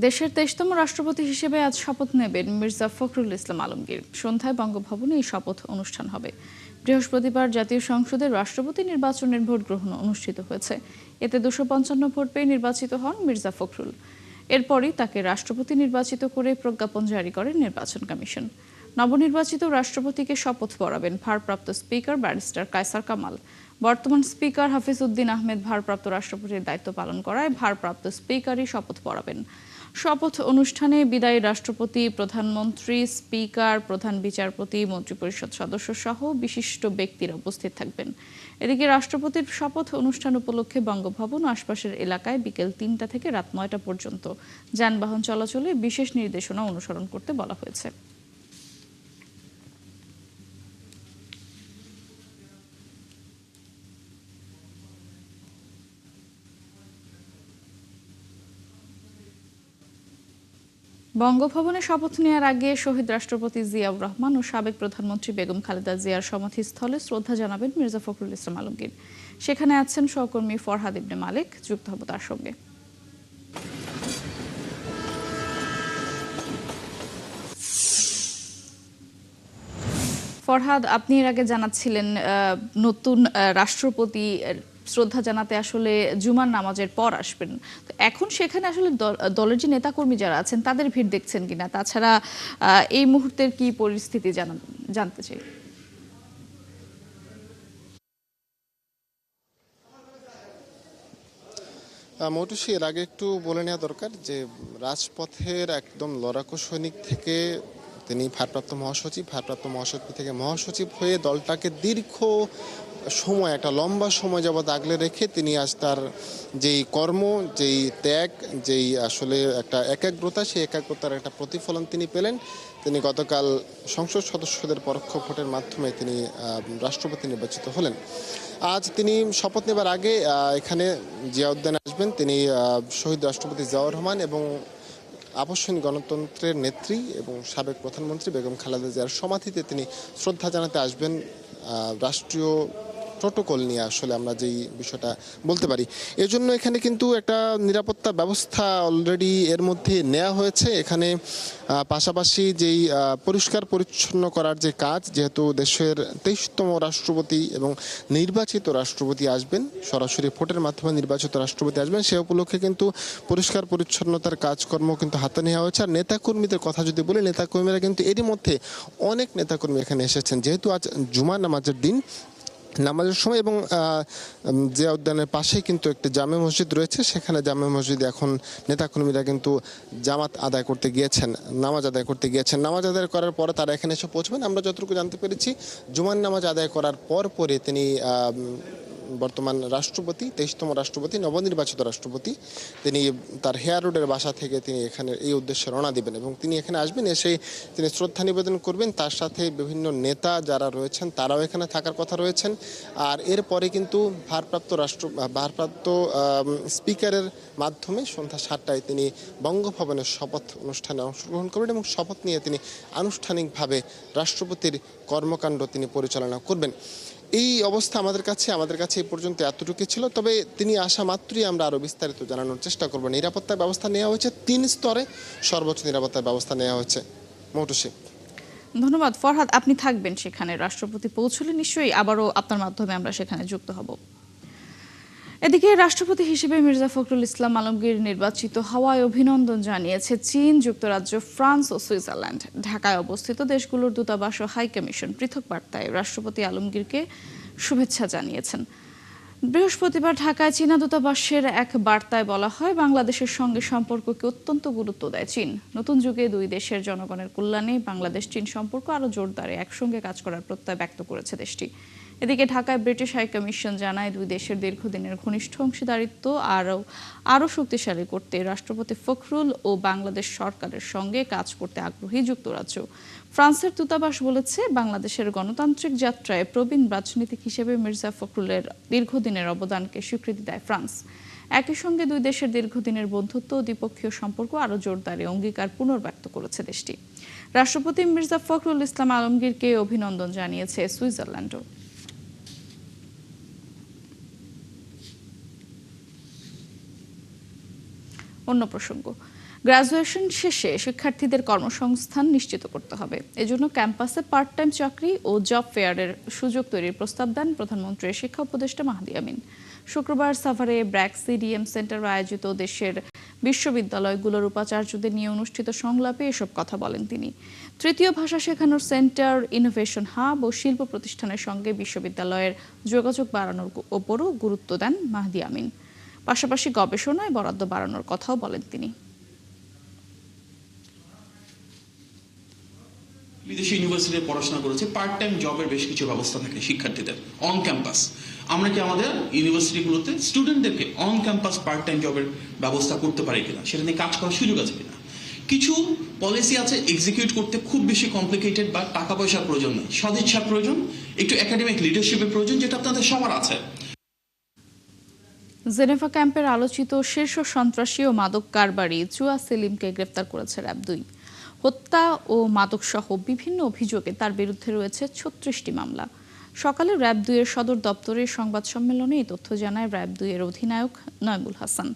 দেশের ২৩তম রাষ্ট্রপতি হিসেবে আজ শপথ নেবেন মির্জা ফখরুল ইসলাম আলমগীর। সন্ধ্যায় বঙ্গভবনে এই শপথ অনুষ্ঠান হবে। বৃহস্পতিবার জাতীয় সংসদের রাষ্ট্রপতি নির্বাচনের ভোট গ্রহণ অনুষ্ঠিত হয়েছে। এতে ২৫৫ ভোট পেয়ে নির্বাচিত হন মির্জা ফখরুল। এরপরই তাকে রাষ্ট্রপতি নির্বাচিত করে প্রজ্ঞাপন জারি করে নির্বাচন কমিশন। নবনির্বাচিত রাষ্ট্রপতিকে শপথ পড়াবেন ভারপ্রাপ্ত স্পিকার ব্যারিস্টার কায়সার কামাল। বর্তমান স্পিকার হাফিজ উদ্দিন আহমেদ ভারপ্রাপ্ত রাষ্ট্রপতির দায়িত্ব পালন করায় ভারপ্রাপ্ত স্পিকারই শপথ পড়াবেন। শপথ অনুষ্ঠানে বিদায়ী রাষ্ট্রপতি, প্রধানমন্ত্রী, স্পিকার, প্রধান বিচারপতি, মন্ত্রিপরিষদ সদস্য সহ বিশিষ্ট ব্যক্তিরা উপস্থিত থাকবেন। এদিকে রাষ্ট্রপতির শপথ অনুষ্ঠান উপলক্ষে বঙ্গভবন ও আশপাশের এলাকায় বিকেল ৩টা থেকে রাত ৯টা পর্যন্ত যানবাহন চলাচলে বিশেষ নির্দেশনা অনুসরণ করতে বলা হয়েছে। বঙ্গভবনে শপথ নেওয়ার আগে শহীদ রাষ্ট্রপতি জিয়াউর রহমান ও সাবেক প্রধানমন্ত্রী বেগম খালেদা জিয়ার সমাধিস্থলে শ্রদ্ধা জানাবেন মির্জা ফখরুল ইসলাম আলমগীর। সেখানে আছেন সহকর্মী ফরহাদ ইবনে মালিক, যুক্ত হব তার সঙ্গে। ফরহাদ, আপনি এর আগে জানাচ্ছিলেন নতুন রাষ্ট্রপতি শ্রদ্ধা জানাতে আসলে জুমার নামাজের পর আসবেন। তো এখন সেখানে আসলে দলের যে নেতাকর্মী যারা আছেন তাদের ভিড় দেখছেন কিনা, তাছাড়া এই মুহূর্তের কি পরিস্থিতি জানতে চাই। মৌটুসী, এর আগে একটু বলে নেওয়া দরকার যে রাজপথের একদম লড়াকু সৈনিক থেকে তিনি ভারপ্রাপ্ত মহাসচিব থেকে মহাসচিব হয়ে দলটাকে দীর্ঘ সময়, একটা লম্বা সময় যাবৎ আগলে রেখে তিনি আজ তার যেই কর্ম, যেই ত্যাগ, যেই আসলে একটা একাগ্রতা, সেই একাগ্রতার একটা প্রতিফলন তিনি পেলেন। তিনি গতকাল সংসদ সদস্যদের পরোক্ষ ভোটের মাধ্যমে তিনি রাষ্ট্রপতি নির্বাচিত হলেন। আজ তিনি শপথ নেবার আগে এখানে জিয়া উদ্যানে আসবেন। তিনি শহীদ রাষ্ট্রপতি জিয়াউর রহমান এবং আপসহীন গণতন্ত্রের নেত্রী এবং সাবেক প্রধানমন্ত্রী বেগম খালেদা জিয়ার সমাধিতে তিনি শ্রদ্ধা জানাতে আসবেন। রাষ্ট্রীয় প্রোটোকল নিয়ে আসলে আমরা যেই বিষয়টা বলতে পারি, এজন্য এখানে কিন্তু একটা নিরাপত্তা ব্যবস্থা অলরেডি এর মধ্যে নেওয়া হয়েছে। এখানে পাশাপাশি যেই পরিষ্কার পরিচ্ছন্ন করার যে কাজ, যেহেতু দেশের 23তম রাষ্ট্রপতি এবং নির্বাচিত রাষ্ট্রপতি আসবেন, সরাসরি ভোটের মাধ্যমে নির্বাচিত রাষ্ট্রপতি আসবেন, সে উপলক্ষে কিন্তু পরিষ্কার পরিচ্ছন্নতার কাজকর্ম কিন্তু হাতে নেওয়া হয়েছে। আর নেতাকর্মীদের কথা যদি বলি, নেতাকর্মীরা কিন্তু এরই মধ্যে অনেক নেতাকর্মী এখানে এসেছেন, যেহেতু আজ জুমা নামাজের দিন। নামাজের সময় এবং জিয়া উদ্যানের পাশেই কিন্তু একটি জামে মসজিদ রয়েছে, সেখানে জামে মসজিদে এখন নেতাকর্মীরা কিন্তু জামাত আদায় করতে গিয়েছেন, নামাজ আদায় করতে গিয়েছেন। নামাজ আদায় করার পরে তারা এখানে এসে পৌঁছবেন। আমরা যতটুকু জানতে পেরেছি, জুমার নামাজ আদায় করার পরে তিনি বর্তমান রাষ্ট্রপতি, 23তম রাষ্ট্রপতি, নবনির্বাচিত রাষ্ট্রপতি, তিনি তার হেয়ার রোডের বাসা থেকে তিনি এখানে এই উদ্দেশ্যে রওনা দিবেন এবং তিনি এখানে আসবেন। এসে তিনি শ্রদ্ধা নিবেদন করবেন। তার সাথে বিভিন্ন নেতা যারা রয়েছেন তারাও এখানে থাকার কথা রয়েছেন। আর এরপরে কিন্তু ভারপ্রাপ্ত স্পিকারের মাধ্যমে সন্ধ্যা 7টায় তিনি বঙ্গভবনের শপথ অনুষ্ঠানে অংশগ্রহণ করবেন এবং শপথ নিয়ে তিনি আনুষ্ঠানিকভাবে রাষ্ট্রপতির কর্মকাণ্ড তিনি পরিচালনা করবেন। এই অবস্থা আমাদের কাছে এই পর্যন্ত এতটুকু ছিল। তবে তিনি আসা মাত্রই আমরা আরও বিস্তারিত জানানোর চেষ্টা করব। নিরাপত্তার ব্যবস্থা নেওয়া হয়েছে 3 স্তরে, সর্বোচ্চ নিরাপত্তার ব্যবস্থা নেওয়া হয়েছে। মৌটুসী, ধন্যবাদ ফরহাদ, আপনি থাকবেন সেখানে। রাষ্ট্রপতি পৌঁছলে নিশ্চয়ই আবারও আপনার মাধ্যমে আমরা সেখানে যুক্ত হব। এদিকে রাষ্ট্রপতি হিসেবে মির্জা ফখরুল ইসলাম আলমগীর নির্বাচিত হওয়ায় অভিনন্দন জানিয়েছে চীন, যুক্তরাজ্য, ফ্রান্স ও সুইজারল্যান্ড। ঢাকায় অবস্থিত দেশগুলোর দূতাবাস ও হাইকমিশন পৃথক বার্তায় রাষ্ট্রপতি আলমগীরকে শুভেচ্ছা জানিয়েছেন। বৃহস্পতিবার ঢাকায় চীনা দূতাবাসের এক বার্তায় বলা হয়, বাংলাদেশের সঙ্গে সম্পর্ককে অত্যন্ত গুরুত্ব দেয় চীন। নতুন যুগে দুই দেশের জনগণের কল্যাণে বাংলাদেশ চীন সম্পর্ক আরও জোরদারে একসঙ্গে কাজ করার প্রত্যয় ব্যক্ত করেছে দেশটি। এদিকে ঢাকায় ব্রিটিশ হাইকমিশন জানায়, দুই দেশের দীর্ঘদিনের ঘনিষ্ঠ অংশীদারিত্ব আরও শক্তিশালী করতে রাষ্ট্রপতি ফখরুল ও বাংলাদেশ সরকারের সঙ্গে কাজ করতে আগ্রহী যুক্তরাজ্য। ফ্রান্সের দূতাবাস বলেছে, বাংলাদেশের গণতান্ত্রিক যাত্রায় প্রবীণ রাজনীতিক হিসেবে মির্জা ফখরুলের দীর্ঘদিনের অবদানকে স্বীকৃতি দেয় ফ্রান্স। একই সঙ্গে দুই দেশের দীর্ঘদিনের বন্ধুত্ব ও দ্বিপক্ষীয় সম্পর্ক আরও জোরদারে অঙ্গীকার পুনর্ব্যক্ত করেছে দেশটি। রাষ্ট্রপতি মির্জা ফখরুল ইসলাম আলমগীরকে অভিনন্দন জানিয়েছে সুইজারল্যান্ডও। অন্য প্রসঙ্গ, গ্রাজুয়েশন শেষে শিক্ষার্থীদের কর্মসংস্থান নিশ্চিত করতে হবে। এজন্য ক্যাম্পাসে পার্ট টাইম চাকরি ও জব ফেয়ারের সুযোগ তৈরির প্রস্তাব দেন প্রধানমন্ত্রীর শিক্ষা উপদেষ্টা মাহদী আমিন। শুক্রবার সাভারে ব্র্যাক সিডিএম সেন্টার আয়োজিত দেশের বিশ্ববিদ্যালয়গুলোর উপাচার্যদের নিয়ে অনুষ্ঠিত সংলাপে এসব কথা বলেন তিনি। তৃতীয় ভাষা শেখানোর সেন্টার, ইনোভেশন হাব ও শিল্প প্রতিষ্ঠানের সঙ্গে বিশ্ববিদ্যালয়ের যোগাযোগ বাড়ানোর ওপরও গুরুত্ব দেন মাহদী আমিন। পাশাপাশি গবেষণায় বরাদ্দ বাড়ানোর কথাও বলেন তিনি। বিদেশি ইউনিভার্সিটিতে পড়াশোনা করেছে, পার্ট টাইম জবের বেশ কিছু ব্যবস্থা থাকে শিক্ষার্থীদের অন ক্যাম্পাস। আমরা কি আমাদের ইউনিভার্সিটিগুলোতে স্টুডেন্টদেরকে অন ক্যাম্পাস পার্ট টাইম জবের ব্যবস্থা করতে পারি কিনা, সেটা নিয়ে কাজ করার সুযোগ আছে কিনা। কিছু পলিসি আছে এক্সিকিউট করতে খুব বেশি কমপ্লিকেটেড বা টাকা পয়সার প্রয়োজন নেই, সদিচ্ছার প্রয়োজন, একটু একাডেমিক লিডারশিপের প্রয়োজন, যেটা আপনাদের সবার আছে। জেনেভা ক্যাম্পের আলোচিত শীর্ষ সন্ত্রাসী ও মাদক কারবারি চুয়া সেলিমকে গ্রেফতার করেছে র্যাব-2। হত্যা ও মাদকসহ বিভিন্ন অভিযোগে তার বিরুদ্ধে রয়েছে ৩৬টি মামলা। সকালে র্যাব-2 এর সদর দপ্তরের সংবাদ সম্মেলনে এই তথ্য জানায় র্যাব-2 এর অধিনায়ক নয়মুল হাসান।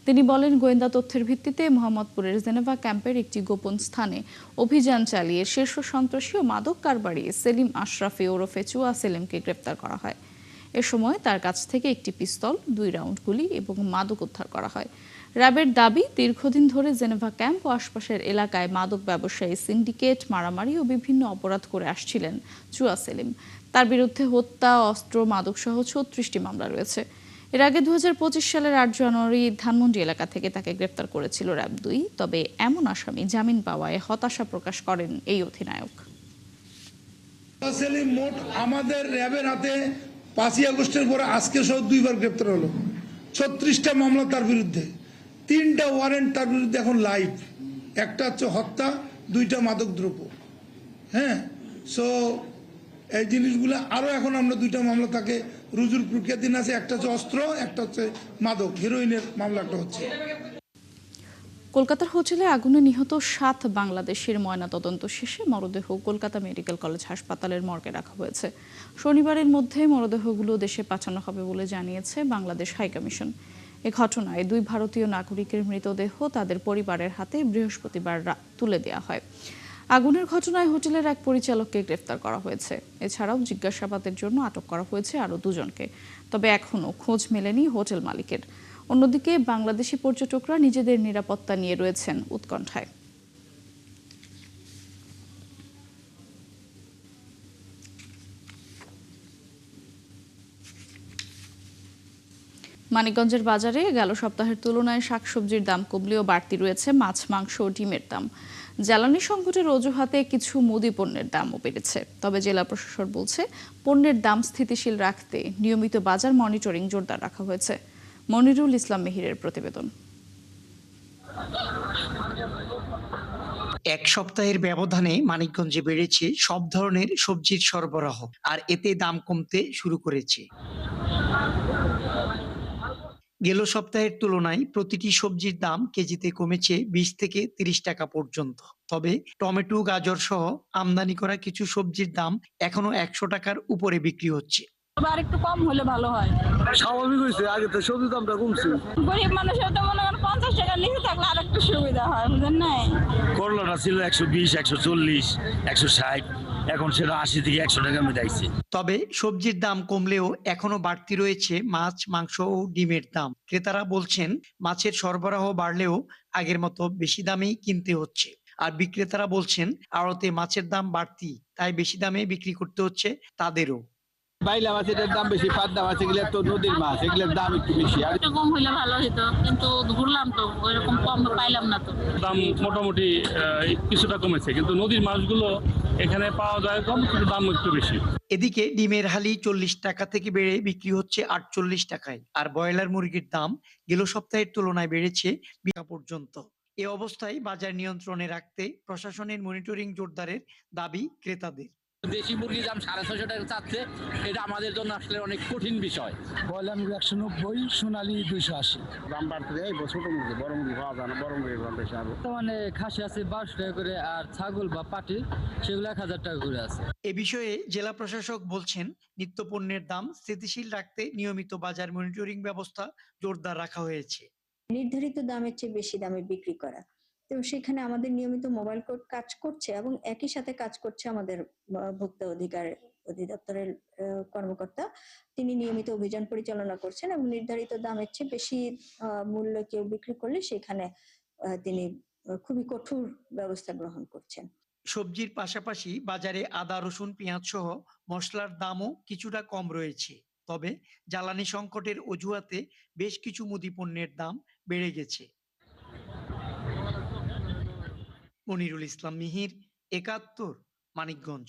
তিনি বলেন, গোয়েন্দা তথ্যের ভিত্তিতে মোহাম্মদপুরের জেনেভা ক্যাম্পের একটি গোপন স্থানে অভিযান চালিয়ে শীর্ষ সন্ত্রাসী ও মাদক কারবারি সেলিম আশরাফি ওরফে চুয়া সেলিমকে গ্রেফতার করা হয়। এ সময় তার কাছ থেকে একটি পিস্তল, 2 রাউন্ড গুলি এবং মাদক উদ্ধার করা হয়। র্যাবের দাবি, দীর্ঘদিন ধরে জেনেভা ক্যাম্প ও আশপাশের এলাকায় মাদক ব্যবসায়ী সিন্ডিকেট, মারামারি ও বিভিন্ন অপরাধ করে আসছিলেন চুয়া সেলিম। তার বিরুদ্ধে হত্যা, অস্ত্র, মাদকসহ ৩৬টি মামলা রয়েছে। এর আগে ২০২৫ সালের ৮ জানুয়ারি ধানমন্ডি এলাকা থেকে তাকে গ্রেফতার করেছিল র্যাব-2। তবে এমন আসামি জামিন পাওয়ায় হতাশা প্রকাশ করেন এই অধিনায়ক। সেলিম মোট আমাদের র্যাবের হাতে 5ই আগস্টের পরে আজকে সহ 2বার গ্রেপ্তার হলো। 36টা মামলা তার বিরুদ্ধে, 3টা ওয়ারেন্ট তার বিরুদ্ধে এখন লাইভ। একটা হচ্ছে হত্যা, 2টা মাদক দ্রব্য। হ্যাঁ, সো এই জিনিসগুলো আরো এখন আমরা 2টা মামলা তাকে রুজুর প্রক্রিয়াধীন আছে। একটা হচ্ছে অস্ত্র, একটা হচ্ছে মাদক, হেরোইনের মামলাটা হচ্ছে। কলকাতার হোটেলে আগুনে নিহত 7 বাংলাদেশের ময়নাতদন্ত শেষে মরদেহ কলকাতা মেডিকেল কলেজ হাসপাতালের মর্গে রাখা হয়েছে। শনিবারের মধ্যে মরদেহগুলো দেশে পাঠানো হবে বলে জানিয়েছে বাংলাদেশ হাইকমিশন। এ ঘটনায় 2 ভারতীয় নাগরিকের মৃতদেহ তাদের পরিবারের হাতে বৃহস্পতিবার তুলে দেওয়া হয়। আগুনের ঘটনায় হোটেলের এক পরিচালককে গ্রেফতার করা হয়েছে। এছাড়াও জিজ্ঞাসাবাদের জন্য আটক করা হয়েছে আরও 2 জনকে। তবে এখনও খোঁজ মেলেনি হোটেল মালিকের। অন্যদিকে বাংলাদেশি পর্যটকরা নিজেদের নিরাপত্তা নিয়ে রয়েছেন উৎকণ্ঠায়। মানিকগঞ্জের বাজারে গেল সপ্তাহের তুলনায় শাকসবজির দাম কমলেও বাড়তি রয়েছে মাছ, মাংস ও ডিমের দাম। জ্বালানি সংকটের অজুহাতে কিছু মুদি পণ্যের দামও বেড়েছে। তবে জেলা প্রশাসন বলছে, পণ্যের দাম স্থিতিশীল রাখতে নিয়মিত বাজার মনিটরিং জোরদার রাখা হয়েছে। মনিরুল ইসলাম মেহিরের প্রতিবেদন। এক সপ্তাহের ব্যবধানে মানিকগঞ্জে বেড়েছে সব ধরনের সবজির সরবরাহ, আর এতে দাম কমতে শুরু করেছে। গেল সপ্তাহের তুলনায় প্রতিটি সবজির দাম কেজিতে কমেছে 20 থেকে 30 টাকা পর্যন্ত। তবে টমেটো, গাজর সহ আমদানি করা কিছু সবজির দাম এখনো 100 টাকার উপরে বিক্রি হচ্ছে। আর একটু কম হলে ভালো হয়। স্বাভাবিক হয়েছে, আগে তো সবজির দামটা কমছে। গরিব মানুষের তো মনে করেন 50 টাকার নিচে থাকলে আর একটু সুবিধা হয়, বুঝলেন না? করলাটা ছিল 120, 140, 160, এখন সেটা 80 থেকে 100 টাকা মিটাইছে। তবে সবজির দাম কমলেও এখনো বাড়তি রয়েছে মাছ, মাংস ও ডিমের দাম। ক্রেতারা বলছেন, মাছের সরবরাহ বাড়লেও আগের মতো বেশি দামেই কিনতে হচ্ছে। আর বিক্রেতারা বলছেন, আড়তে মাছের দাম বাড়তি, তাই বেশি দামে বিক্রি করতে হচ্ছে তাদেরও। বাইলা মাছের দাম বেশি, পাবদা মাছ এগুলো তো নদীর মাছ, এগুলোর দাম একটু বেশি। আর একটু কম হইলে ভালো হতো, কিন্তু ঘুরলাম তো ওইরকম কম পাইলাম না। তো দাম মোটামুটি কিছুটা কমেছে, কিন্তু নদীর মাছগুলো এখানে পাওয়া যায় কম, কিন্তু দাম একটু বেশি। এদিকে ডিমের হালি 40 টাকা থেকে বেড়ে বিক্রি হচ্ছে 48 টাকায়। আর ব্রয়লার মুরগির দাম গেল সপ্তাহের তুলনায় বেড়েছে 20 টাকা পর্যন্ত। এ অবস্থায় বাজার নিয়ন্ত্রণে রাখতে প্রশাসনের মনিটরিং জোরদারের দাবি ক্রেতাদের। দেশি মুরগির দাম 650 টাকা চাচ্ছে, এটা আমাদের জন্য আসলে অনেক কঠিন বিষয়। ব্রয়লার মুরগি 190, সোনালী 280। দাম বাড়তে যায়, ছোট মুরগি, বড় মুরগি পাওয়া যায় না, বড় মুরগির দাম বেশি। আরো মানে খাসি আছে 1200 টাকা করে, আর ছাগল বা পাটি সেগুলো 1000 টাকা করে আছে। এ বিষয়ে জেলা প্রশাসক বলছেন, নিত্যপণ্যের দাম স্থিতিশীল রাখতে নিয়মিত বাজার মনিটরিং ব্যবস্থা জোরদার রাখা হয়েছে। নির্ধারিত দামের চেয়ে বেশি দামে বিক্রি করা, তো সেখানে আমাদের নিয়মিত মোবাইল কোর্ট কাজ করছে এবং একই সাথে কাজ করছে আমাদের ভোক্তা অধিকার অধিদপ্তরের কর্মকর্তা। তিনি নিয়মিত অভিযান পরিচালনা করছেন এবং নির্ধারিত দামের চেয়ে বেশি মূল্যে কেউ বিক্রি করলে সেখানে তিনি খুবই কঠোর ব্যবস্থা গ্রহণ করছেন। সবজির পাশাপাশি বাজারে আদা, রসুন, পেঁয়াজ সহ মসলার দামও কিছুটা কম রয়েছে। তবে জ্বালানি সংকটের অজুহাতে বেশ কিছু মুদি পণ্যের দাম বেড়ে গেছে। মনিরুল ইসলাম মিহির, ৭১, মানিকগঞ্জ।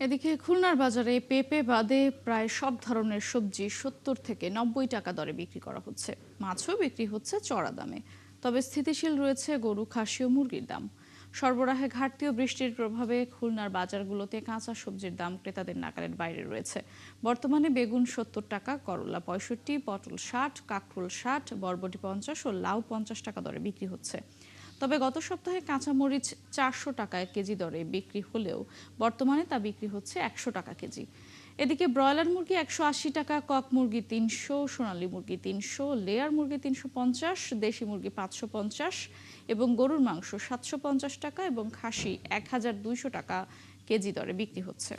এদিকে খুলনার বাজারে পেঁপে বাদে প্রায় সব ধরনের সবজি ৭০ থেকে ৯০ টাকা দরে বিক্রি করা হচ্ছে। মাছও বিক্রি হচ্ছে চড়া দামে। তবে স্থিতিশীল রয়েছে গরু, খাসি ও মুরগির দাম। সরবরাহে ঘাটতি ও বৃষ্টির প্রভাবে খুলনার বাজারগুলোতে কাঁচা সবজির দাম ক্রেতাদের নাগালের বাইরে রয়েছে। বর্তমানে বেগুন ৭০ টাকা, করলা ৬৫, পটল ৬০, কাঁকরোল ৬০, বরবটি ৫০ ও লাউ ৫০ টাকা দরে বিক্রি হচ্ছে। তবে গত সপ্তাহে কাঁচামরিচ ৪০০ টাকায় কেজি দরে বিক্রি হলেও বর্তমানে তা বিক্রি হচ্ছে ১০০ টাকা কেজি। এদিকে ব্রয়লার মুরগি ১৮০ টাকা, কক মুরগি ৩০০, সোনালী মুরগি ৩০০, লেয়ার মুরগি ৩৫০, দেশি মুরগি ৫৫০ এবং গরুর মাংস ৭৫০ টাকা এবং খাসি ১২০০ টাকা কেজি দরে বিক্রি হচ্ছে।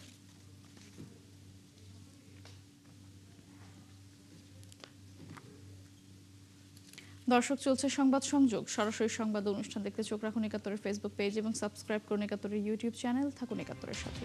দর্শক, চলছে সংবাদ সংযোগ। সরাসরি সংবাদ অনুষ্ঠান দেখতে চোখ রাখুন ৭১-এর ফেসবুক পেজ এবং সাবস্ক্রাইব করুন ৭১-এর ইউটিউব চ্যানেল। থাকুন ৭১-এর সাথে।